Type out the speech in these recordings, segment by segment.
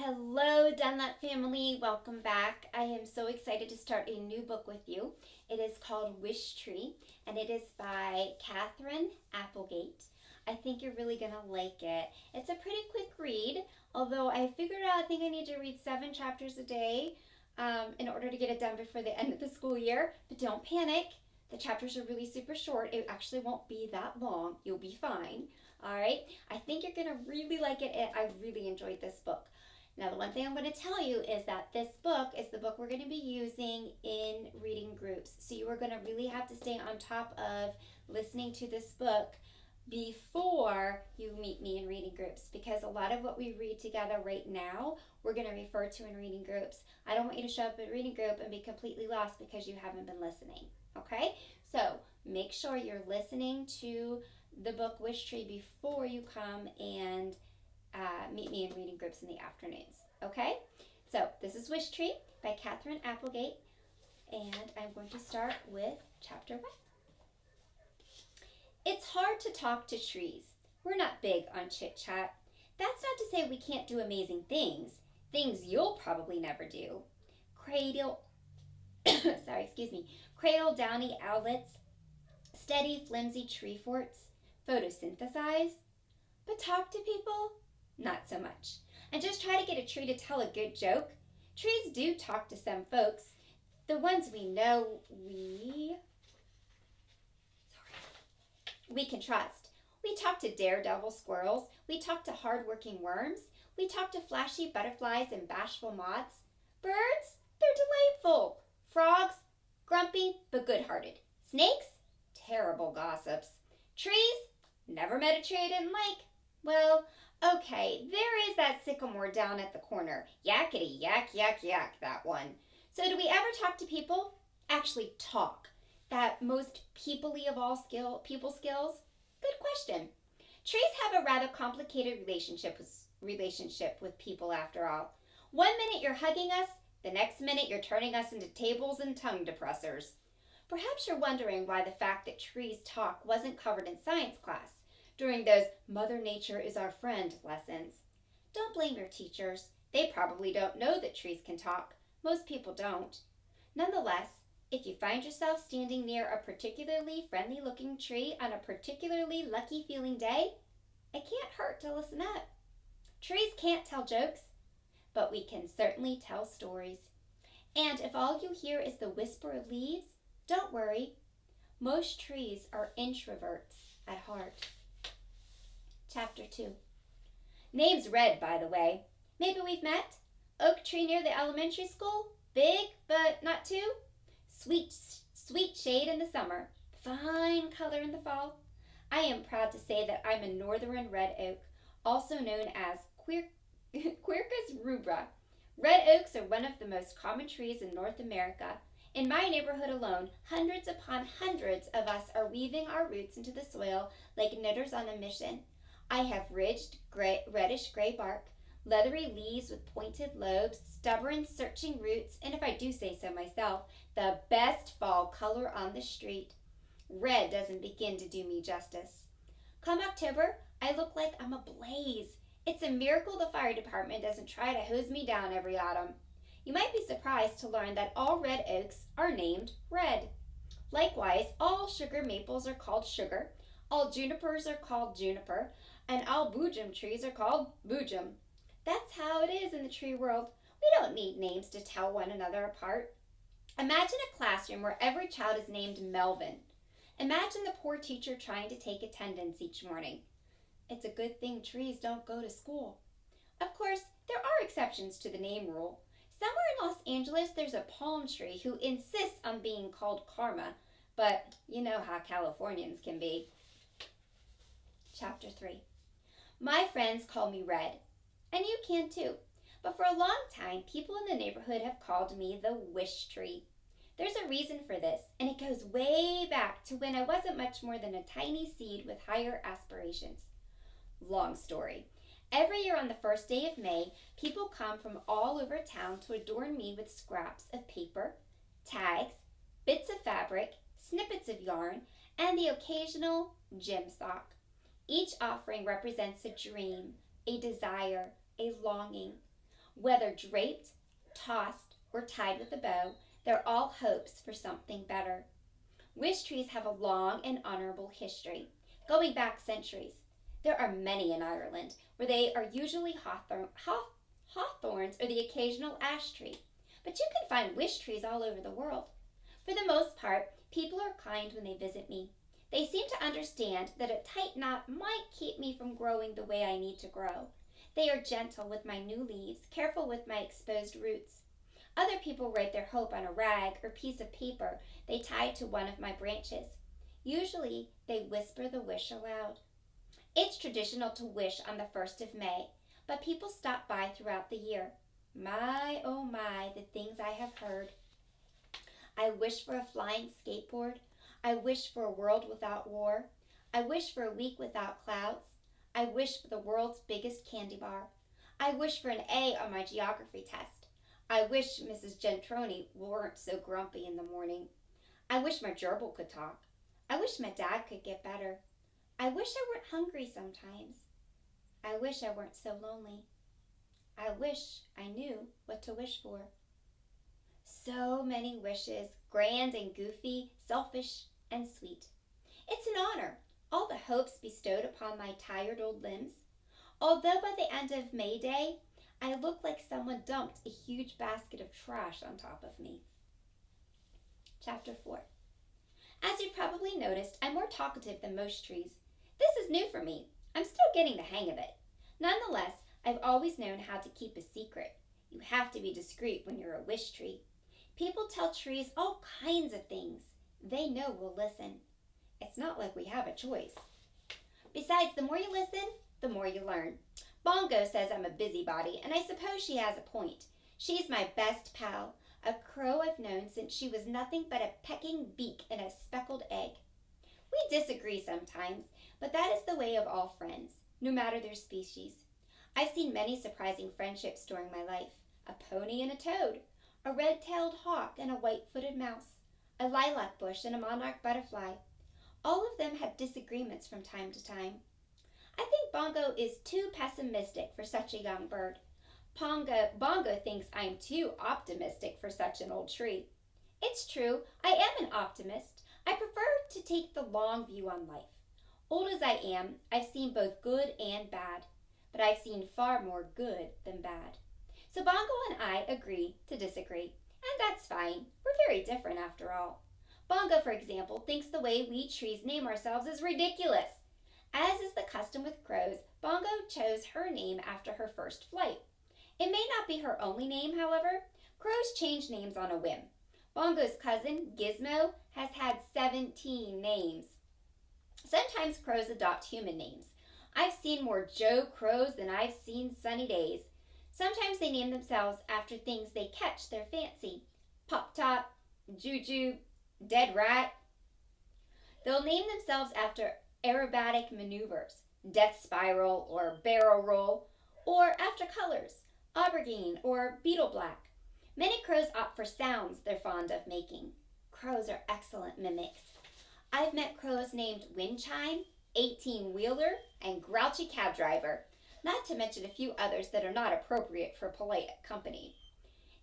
Hello, Dunlap family. Welcome back. I am so excited to start a new book with you. It is called Wish Tree, and it is by Katherine Applegate. I think you're really going to like it. It's a pretty quick read, although I figured out I think I need to read 7 chapters a day in order to get it done before the end of the school year. But don't panic. The chapters are really super short. It actually won't be that long. You'll be fine. All right. I think you're going to really like it. I really enjoyed this book. Now, the one thing I'm going to tell you is that this book is the book we're going to be using in reading groups. So you are going to really have to stay on top of listening to this book before you meet me in reading groups, because a lot of what we read together right now, we're going to refer to in reading groups. I don't want you to show up at a reading group and be completely lost because you haven't been listening. Okay? So make sure you're listening to the book Wish Tree before you come and meet me in reading groups in the afternoons. Okay? So this is Wish Tree by Katherine Applegate, and I'm going to start with chapter 1. It's hard to talk to trees. We're not big on chit-chat. That's not to say we can't do amazing things you'll probably never do. Cradle downy owlets, steady flimsy tree forts, photosynthesize. But talk to people? Not so much. And just try to get a tree to tell a good joke. Trees do talk to some folks. The ones we know we can trust. We talk to daredevil squirrels. We talk to hard-working worms. We talk to flashy butterflies and bashful moths. Birds? They're delightful. Frogs? Grumpy but good-hearted. Snakes? Terrible gossips. Trees? Never met a tree I didn't like. Well, okay, there is that sycamore down at the corner. Yakety yak, yak, yak, that one. So do we ever talk to people? Actually talk. That most people-y of all people skills? Good question. Trees have a rather complicated relationship with people after all. 1 minute you're hugging us, the next minute you're turning us into tables and tongue depressors. Perhaps you're wondering why the fact that trees talk wasn't covered in science class during those Mother Nature is our friend lessons. Don't blame your teachers. They probably don't know that trees can talk. Most people don't. Nonetheless, if you find yourself standing near a particularly friendly-looking tree on a particularly lucky-feeling day, it can't hurt to listen up. Trees can't tell jokes, but we can certainly tell stories. And if all you hear is the whisper of leaves, don't worry. Most trees are introverts at heart. Chapter 2. Name's Red, by the way. Maybe we've met? Oak tree near the elementary school? Big, but not too? Sweet shade in the summer. Fine color in the fall. I am proud to say that I'm a northern red oak, also known as Quercus rubra. Red oaks are one of the most common trees in North America. In my neighborhood alone, hundreds upon hundreds of us are weaving our roots into the soil like knitters on a mission. I have ridged, reddish-gray bark, leathery leaves with pointed lobes, stubborn, searching roots, and if I do say so myself, the best fall color on the street. Red doesn't begin to do me justice. Come October, I look like I'm ablaze. It's a miracle the fire department doesn't try to hose me down every autumn. You might be surprised to learn that all red oaks are named Red. Likewise, all sugar maples are called Sugar, all junipers are called Juniper, and all boojum trees are called Boojum. That's how it is in the tree world. We don't need names to tell one another apart. Imagine a classroom where every child is named Melvin. Imagine the poor teacher trying to take attendance each morning. It's a good thing trees don't go to school. Of course, there are exceptions to the name rule. Somewhere in Los Angeles, there's a palm tree who insists on being called Karma, but you know how Californians can be. Chapter 3. My friends call me Red, and you can too. But for a long time, people in the neighborhood have called me the Wish Tree. There's a reason for this, and it goes way back to when I wasn't much more than a tiny seed with higher aspirations. Long story. Every year on the first day of May, people come from all over town to adorn me with scraps of paper, tags, bits of fabric, snippets of yarn, and the occasional gym sock. Each offering represents a dream, a desire, a longing. Whether draped, tossed, or tied with a bow, they're all hopes for something better. Wish trees have a long and honorable history, going back centuries. There are many in Ireland, where they are usually hawthorns or the occasional ash tree. But you can find wish trees all over the world. For the most part, people are kind when they visit me. They seem to understand that a tight knot might keep me from growing the way I need to grow. They are gentle with my new leaves, careful with my exposed roots. Other people write their hope on a rag or piece of paper they tie to one of my branches. Usually, they whisper the wish aloud. It's traditional to wish on the 1st of May, but people stop by throughout the year. My, oh my, the things I have heard. I wish for a flying skateboard. I wish for a world without war. I wish for a week without clouds. I wish for the world's biggest candy bar. I wish for an A on my geography test. I wish Mrs. Gentroni weren't so grumpy in the morning. I wish my gerbil could talk. I wish my dad could get better. I wish I weren't hungry sometimes. I wish I weren't so lonely. I wish I knew what to wish for. So many wishes, grand and goofy, selfish and sweet. It's an honor, all the hopes bestowed upon my tired old limbs. Although by the end of May Day, I look like someone dumped a huge basket of trash on top of me. Chapter 4. As you've probably noticed, I'm more talkative than most trees. This is new for me. I'm still getting the hang of it. Nonetheless, I've always known how to keep a secret. You have to be discreet when you're a wish tree. People tell trees all kinds of things. They know we'll listen. It's not like we have a choice. Besides, the more you listen, the more you learn. Bongo says I'm a busybody, and I suppose she has a point. She's my best pal, a crow I've known since she was nothing but a pecking beak and a speckled egg. We disagree sometimes, but that is the way of all friends, no matter their species. I've seen many surprising friendships during my life. A pony and a toad, a red-tailed hawk and a white-footed mouse, a lilac bush and a monarch butterfly. All of them had disagreements from time to time. I think Bongo is too pessimistic for such a young bird. Bongo thinks I'm too optimistic for such an old tree. It's true, I am an optimist. I prefer to take the long view on life. Old as I am, I've seen both good and bad, but I've seen far more good than bad. So Bongo and I agree to disagree, and that's fine. We're very different after all. Bongo, for example, thinks the way we trees name ourselves is ridiculous. As is the custom with crows, Bongo chose her name after her first flight. It may not be her only name, however. Crows change names on a whim. Bongo's cousin, Gizmo, has had 17 names. Sometimes crows adopt human names. I've seen more Joe Crows than I've seen sunny days. Sometimes they name themselves after things they catch their fancy. Pop-Top, Juju, Dead Rat. They'll name themselves after aerobatic maneuvers, death spiral or barrel roll, or after colors, aubergine or beetle black. Many crows opt for sounds they're fond of making. Crows are excellent mimics. I've met crows named Wind Chime, 18-wheeler, and Grouchy Cab Driver, not to mention a few others that are not appropriate for polite company.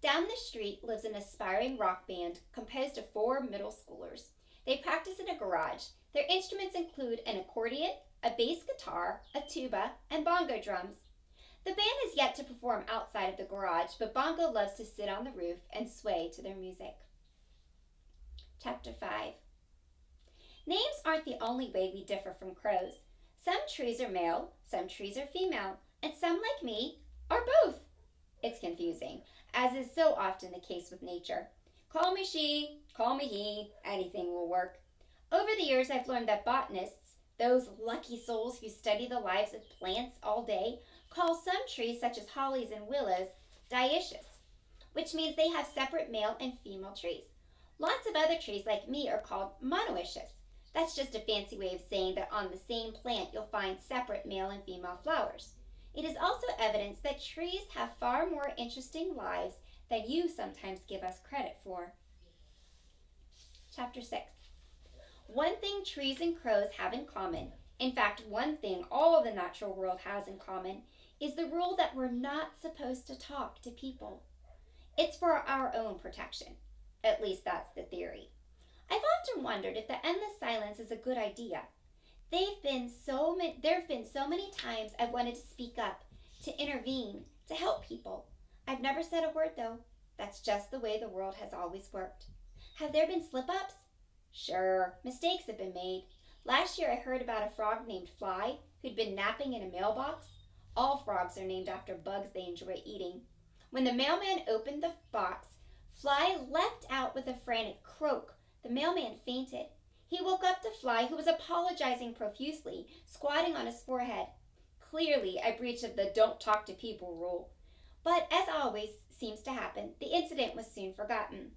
Down the street lives an aspiring rock band composed of 4 middle schoolers. They practice in a garage. Their instruments include an accordion, a bass guitar, a tuba, and bongo drums. The band is yet to perform outside of the garage, but Bongo loves to sit on the roof and sway to their music. Chapter 5. Names aren't the only way we differ from crows. Some trees are male, some trees are female, and some, like me, are both. It's confusing, as is so often the case with nature. Call me she, call me he, anything will work. Over the years, I've learned that botanists, those lucky souls who study the lives of plants all day, call some trees, such as hollies and willows, dioecious, which means they have separate male and female trees. Lots of other trees, like me, are called monoecious. That's just a fancy way of saying that on the same plant you'll find separate male and female flowers. It is also evidence that trees have far more interesting lives than you sometimes give us credit for. Chapter 6. One thing trees and crows have in common, in fact, one thing all the natural world has in common, is the rule that we're not supposed to talk to people. It's for our own protection. At least that's the theory. I've often wondered if the endless silence is a good idea. There have been so many times I've wanted to speak up, to intervene, to help people. I've never said a word though. That's just the way the world has always worked. Have there been slip-ups? Sure, mistakes have been made. Last year I heard about a frog named Fly who'd been napping in a mailbox. All frogs are named after bugs they enjoy eating. When the mailman opened the box, Fly leapt out with a frantic croak. The mailman fainted. He woke up to Fly, who was apologizing profusely, squatting on his forehead. Clearly a breach of the don't talk to people rule. But as always seems to happen, the incident was soon forgotten.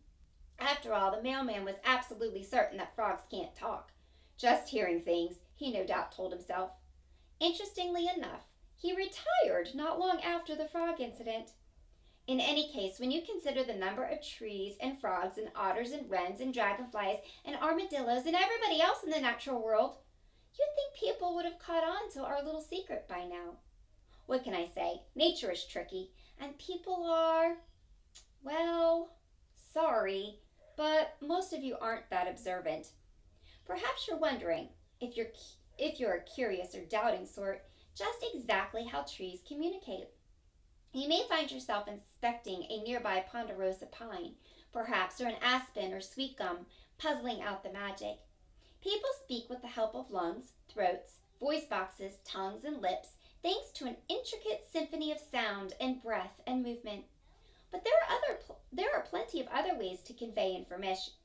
After all, the mailman was absolutely certain that frogs can't talk. Just hearing things, he no doubt told himself. Interestingly enough, he retired not long after the frog incident. In any case, when you consider the number of trees and frogs and otters and wrens and dragonflies and armadillos and everybody else in the natural world, you'd think people would have caught on to our little secret by now. What can I say? Nature is tricky, and people are, well, sorry, but most of you aren't that observant. Perhaps you're wondering, if you're a curious or doubting sort, just exactly how trees communicate. You may find yourself inspecting a nearby ponderosa pine, perhaps, or an aspen or sweet gum, puzzling out the magic. People speak with the help of lungs, throats, voice boxes, tongues, and lips, thanks to an intricate symphony of sound and breath and movement. But there are plenty of other ways to convey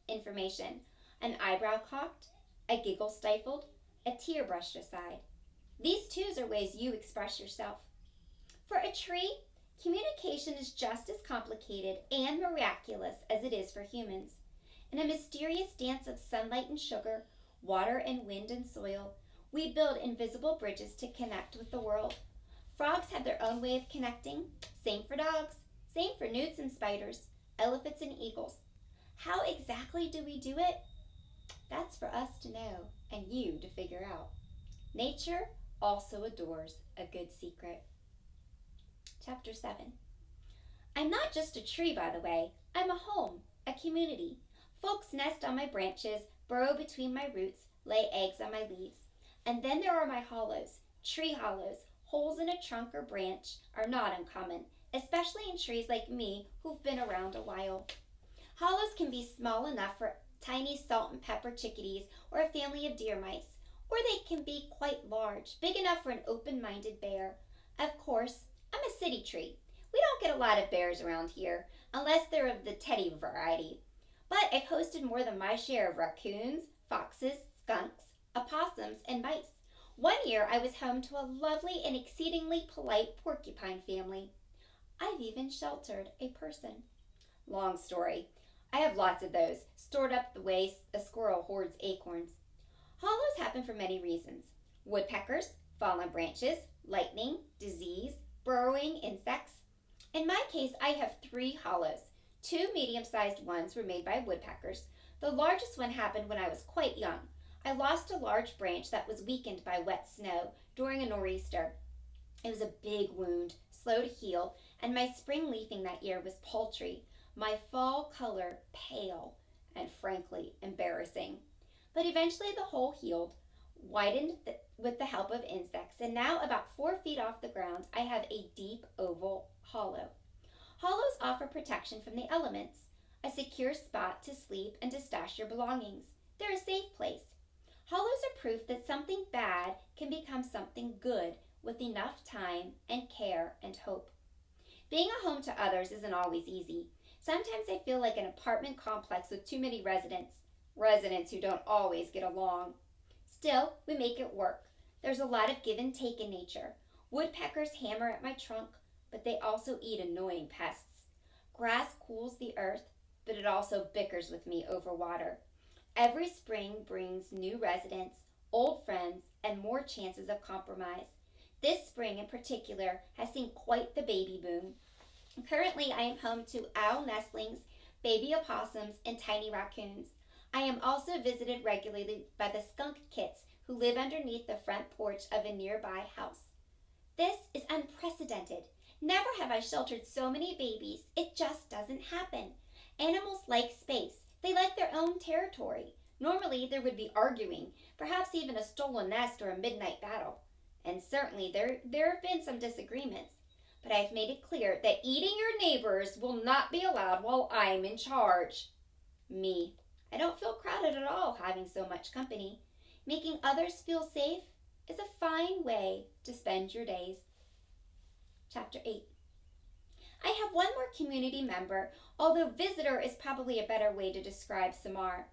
information. An eyebrow cocked, a giggle stifled, a tear brushed aside. These too are ways you express yourself. For a tree, communication is just as complicated and miraculous as it is for humans. In a mysterious dance of sunlight and sugar, water and wind and soil, we build invisible bridges to connect with the world. Frogs have their own way of connecting. Same for dogs. Same for newts and spiders, elephants and eagles. How exactly do we do it? That's for us to know and you to figure out. Nature also adores a good secret. Chapter 7. I'm not just a tree, by the way. I'm a home, a community. Folks nest on my branches, burrow between my roots, lay eggs on my leaves. And then there are my hollows. Tree hollows, holes in a trunk or branch, are not uncommon, especially in trees like me who've been around a while. Hollows can be small enough for tiny salt and pepper chickadees or a family of deer mice, or they can be quite large, big enough for an open-minded bear. Of course, I'm a city tree. We don't get a lot of bears around here, unless they're of the teddy variety. But I've hosted more than my share of raccoons, foxes, skunks, opossums, and mice. One year I was home to a lovely and exceedingly polite porcupine family. I've even sheltered a person. Long story. I have lots of those, stored up the way a squirrel hoards acorns. Hollows happen for many reasons. Woodpeckers, fallen branches, lightning, disease, burrowing insects. In my case, I have 3 hollows. 2 medium-sized ones were made by woodpeckers. The largest one happened when I was quite young. I lost a large branch that was weakened by wet snow during a nor'easter. It was a big wound, slow to heal, and my spring leafing that year was paltry, my fall color pale, and frankly embarrassing. But eventually the hole healed, widened with the help of insects, and now about 4 feet off the ground I have a deep oval hollow. Hollows offer protection from the elements, a secure spot to sleep and to stash your belongings. They're a safe place. Hollows are proof that something bad can become something good with enough time and care and hope. Being a home to others isn't always easy. Sometimes I feel like an apartment complex with too many residents who don't always get along. Still, we make it work. There's a lot of give and take in nature. Woodpeckers hammer at my trunk, but they also eat annoying pests. Grass cools the earth, but it also bickers with me over water. Every spring brings new residents, old friends, and more chances of compromise. This spring in particular has seen quite the baby boom. Currently, I am home to owl nestlings, baby opossums, and tiny raccoons. I am also visited regularly by the skunk kits who live underneath the front porch of a nearby house. This is unprecedented. Never have I sheltered so many babies. It just doesn't happen. Animals like space. They like their own territory. Normally there would be arguing, perhaps even a stolen nest or a midnight battle. And certainly there have been some disagreements. But I've made it clear that eating your neighbors will not be allowed while I'm in charge. Me. I don't feel crowded at all having so much company. Making others feel safe is a fine way to spend your days. Chapter 8. I have one more community member, although visitor is probably a better way to describe Samar.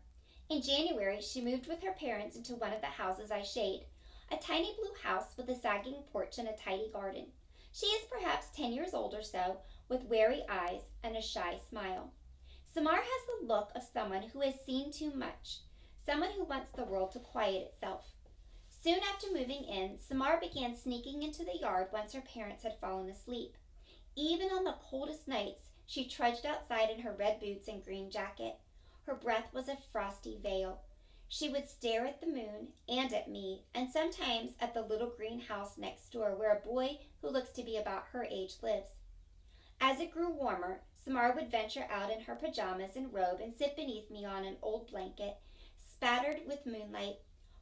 In January, she moved with her parents into one of the houses I shade, a tiny blue house with a sagging porch and a tidy garden. She is perhaps 10 years old or so, with wary eyes and a shy smile. Samar has the look of someone who has seen too much, someone who wants the world to quiet itself. Soon after moving in, Samar began sneaking into the yard once her parents had fallen asleep. Even on the coldest nights, she trudged outside in her red boots and green jacket. Her breath was a frosty veil. She would stare at the moon and at me, and sometimes at the little green house next door where a boy who looks to be about her age lives. As it grew warmer, Samar would venture out in her pajamas and robe and sit beneath me on an old blanket, spattered with moonlight.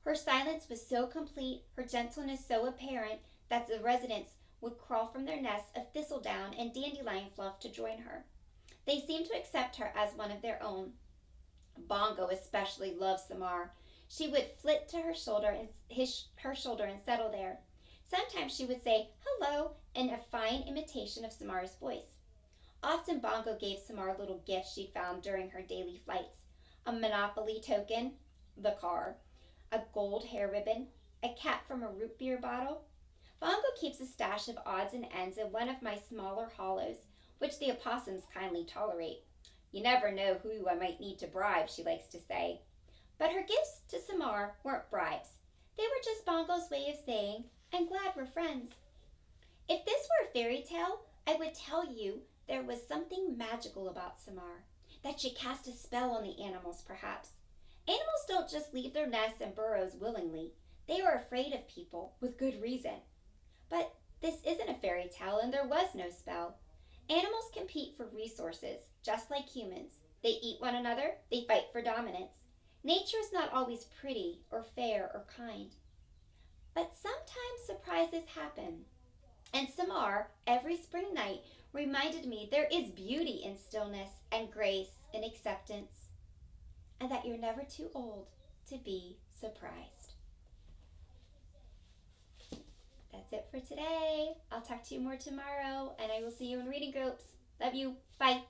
Her silence was so complete, her gentleness so apparent, that the residents would crawl from their nests of thistledown and dandelion fluff to join her. They seemed to accept her as one of their own. Bongo especially loved Samar. She would flit to her shoulder and settle there. Sometimes she would say hello in a fine imitation of Samar's voice. Often Bongo gave Samar little gifts she'd found during her daily flights. A Monopoly token, the car, a gold hair ribbon, a cap from a root beer bottle. Bongo keeps a stash of odds and ends in one of my smaller hollows, which the opossums kindly tolerate. You never know who I might need to bribe, she likes to say. But her gifts to Samar weren't bribes. They were just Bongo's way of saying, I'm glad we're friends. If this were a fairy tale, I would tell you there was something magical about Samar, that she cast a spell on the animals, perhaps. Animals don't just leave their nests and burrows willingly. They are afraid of people, with good reason. But this isn't a fairy tale, and there was no spell. Animals compete for resources, just like humans. They eat one another, they fight for dominance. Nature is not always pretty or fair or kind. But sometimes surprises happen. And Samar, every spring night, reminded me there is beauty in stillness and grace in acceptance, and that you're never too old to be surprised. That's it for today. I'll talk to you more tomorrow, and I will see you in reading groups. Love you. Bye.